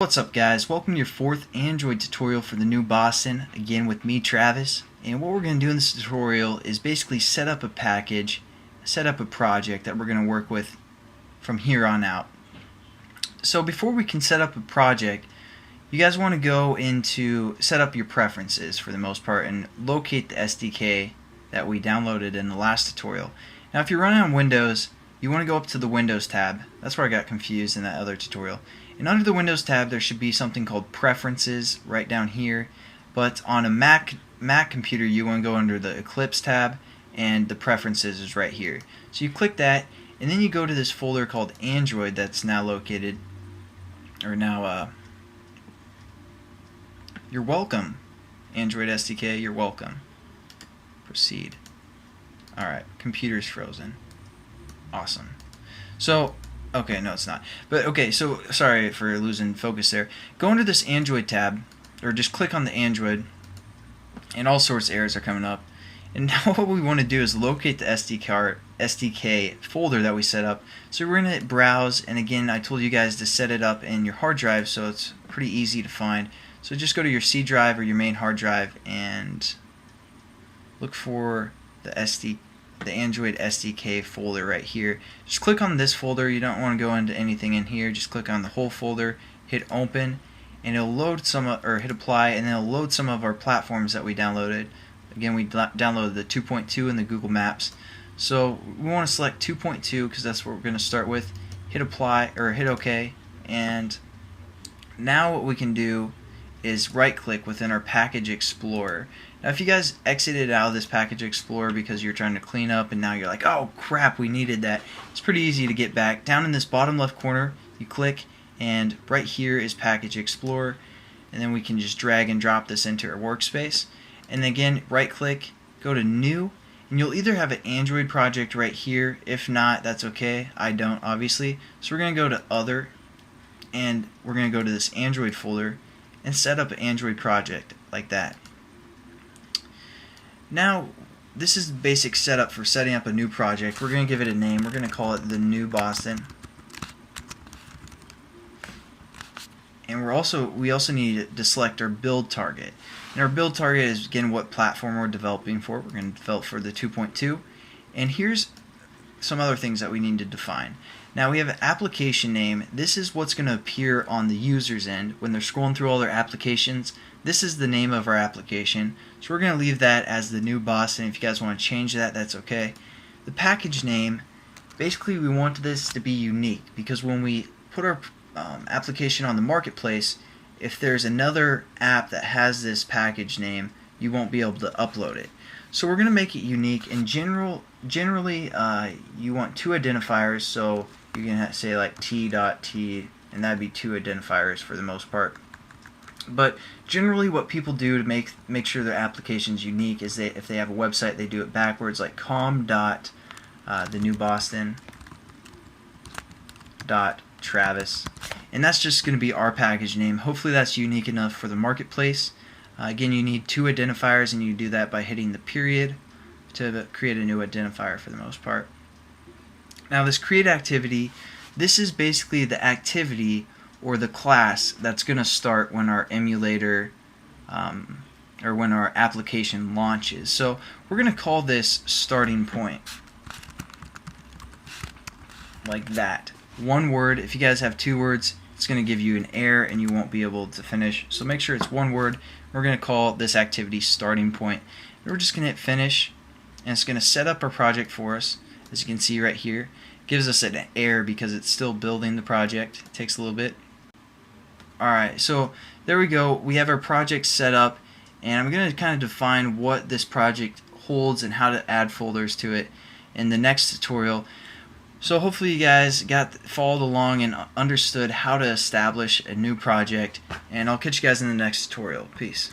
What's up guys, welcome to your fourth Android tutorial for the new Boston, again with me Travis. And what we're going to do in this tutorial is basically set up a package, set up a project that we're going to work with from here on out. So before we can set up a project, you guys want to go into set up your preferences for the most part and locate the SDK that we downloaded in the last tutorial. Now if you're running on Windows, you want to go up to the Windows tab. That's where I got confused in that other tutorial. And under the Windows tab there should be something called Preferences right down here. But on a Mac computer you want to go under the Eclipse tab, and the Preferences is right here. So you click that and then you go to this folder called Android that's now located, or now you're welcome. Android SDK, you're welcome. Proceed. Alright, computer's frozen. Awesome. So, okay, no it's not. But okay, so sorry for losing focus there. Go into this Android tab, or just click on the Android, and all sorts of errors are coming up. And now what we want to do is locate the SDK folder that we set up. So we're going to hit browse, and again I told you guys to set it up in your hard drive so it's pretty easy to find. So just go to your C drive or your main hard drive and look for the Android SDK folder right here. Just click on this folder. You don't want to go into anything in here. Just click on the whole folder, hit open, and it'll load some or hit apply, and then it'll load some of our platforms that we downloaded. Again, we downloaded the 2.2 and the Google Maps. So we want to select 2.2 because that's what we're going to start with. Hit apply or hit OK, and now what we can do is right click within our Package Explorer. Now if you guys exited out of this Package Explorer because you're trying to clean up and now you're like, oh crap, we needed that, it's pretty easy to get back. Down in this bottom left corner you click, and right here is Package Explorer, and then we can just drag and drop this into our workspace. And again, right click, go to New, and you'll either have an Android project right here. If not, that's okay, I don't obviously. So we're going to go to Other, and we're going to go to this Android folder and set up an Android project like that. Now this is the basic setup for setting up a new project. We're going to give it a name. We're going to call it the new Boston. And we also need to select our build target. And our build target is again what platform we're developing for. We're going to develop for the 2.2. And here's some other things that we need to define. Now we have an application name. This is what's going to appear on the user's end when they're scrolling through all their applications. This is the name of our application. So we're going to leave that as the new Boston. If you guys want to change that, that's okay. The package name, basically we want this to be unique because when we put our application on the marketplace, if there's another app that has this package name, you won't be able to upload it. So we're going to make it unique. In generally you want two identifiers, so you can say like t.t, and that'd be two identifiers for the most part. But generally what people do to make sure their application's unique is if they have a website, they do it backwards, like com.thenewboston.travis, and that's just going to be our package name. Hopefully that's unique enough for the marketplace. Again, you need two identifiers, and you do that by hitting the period to create a new identifier for the most part. Now this create activity, this is basically the activity or the class that's going to start when our emulator or when our application launches. So we're going to call this starting point, like that. One word. If you guys have two words, it's going to give you an error and you won't be able to finish. So make sure it's one word. We're going to call this activity starting point. And we're just going to hit finish, and it's going to set up our project for us. As you can see right here, it gives us an error because it's still building the project. It takes a little bit. Alright, so there we go. We have our project set up, and I'm going to kind of define what this project holds and how to add folders to it in the next tutorial. So hopefully you guys followed along and understood how to establish a new project, and I'll catch you guys in the next tutorial. Peace.